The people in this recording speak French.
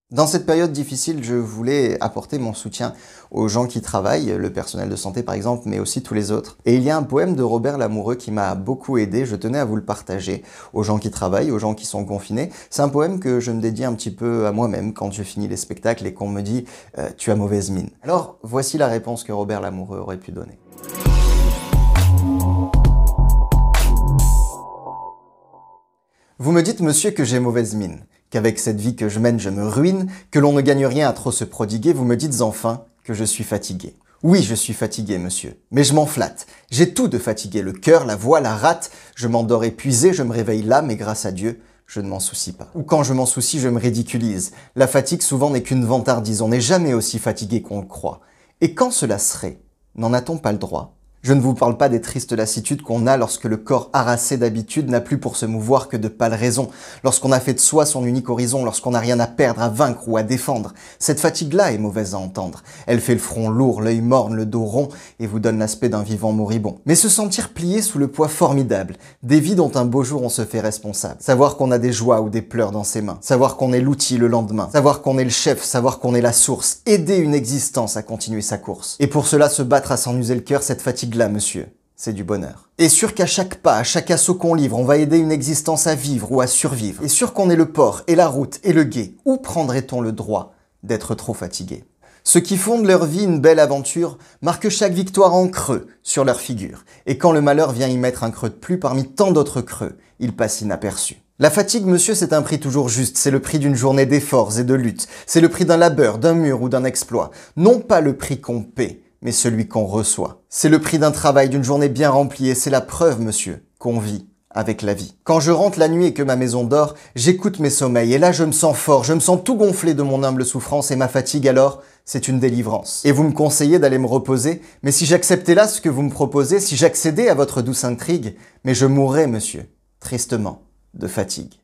Dans cette période difficile, je voulais apporter mon soutien aux gens qui travaillent, le personnel de santé par exemple, mais aussi tous les autres. Et il y a un poème de Robert Lamoureux qui m'a beaucoup aidé, je tenais à vous le partager, aux gens qui travaillent, aux gens qui sont confinés. C'est un poème que je me dédie un petit peu à moi-même quand je finis les spectacles et qu'on me dit « tu as mauvaise mine ». Alors, voici la réponse que Robert Lamoureux aurait pu donner. Vous me dites, monsieur, que j'ai mauvaise mine, qu'avec cette vie que je mène, je me ruine, que l'on ne gagne rien à trop se prodiguer, vous me dites enfin que je suis fatigué. Oui, je suis fatigué, monsieur, mais je m'en flatte. J'ai tout de fatigué, le cœur, la voix, la rate. Je m'endors épuisé, je me réveille là, mais grâce à Dieu, je ne m'en soucie pas. Ou quand je m'en soucie, je me ridiculise. La fatigue souvent n'est qu'une vantardise, on n'est jamais aussi fatigué qu'on le croit. Et quand cela serait, n'en a-t-on pas le droit ? Je ne vous parle pas des tristes lassitudes qu'on a lorsque le corps harassé d'habitude n'a plus pour se mouvoir que de pâles raisons, lorsqu'on a fait de soi son unique horizon, lorsqu'on n'a rien à perdre, à vaincre ou à défendre. Cette fatigue-là est mauvaise à entendre. Elle fait le front lourd, l'œil morne, le dos rond et vous donne l'aspect d'un vivant moribond. Mais se sentir plié sous le poids formidable, des vies dont un beau jour on se fait responsable. Savoir qu'on a des joies ou des pleurs dans ses mains. Savoir qu'on est l'outil le lendemain. Savoir qu'on est le chef, savoir qu'on est la source. Aider une existence à continuer sa course. Et pour cela se battre à s'en user le cœur, cette fatigue-là, monsieur, c'est du bonheur. Et sûr qu'à chaque pas, à chaque assaut qu'on livre, on va aider une existence à vivre ou à survivre. Et sûr qu'on est le port et la route et le gué. Où prendrait-on le droit d'être trop fatigué ? Ceux qui fondent leur vie une belle aventure marquent chaque victoire en creux sur leur figure. Et quand le malheur vient y mettre un creux de plus parmi tant d'autres creux, il passe inaperçu. La fatigue, monsieur, c'est un prix toujours juste. C'est le prix d'une journée d'efforts et de lutte. C'est le prix d'un labeur, d'un mur ou d'un exploit. Non pas le prix qu'on paie, mais celui qu'on reçoit. C'est le prix d'un travail, d'une journée bien remplie, et c'est la preuve, monsieur, qu'on vit avec la vie. Quand je rentre la nuit et que ma maison dort, j'écoute mes sommeils, et là je me sens fort, je me sens tout gonflé de mon humble souffrance, et ma fatigue alors, c'est une délivrance. Et vous me conseillez d'aller me reposer, mais si j'acceptais là ce que vous me proposez, si j'accédais à votre douce intrigue, mais je mourrais, monsieur, tristement, de fatigue.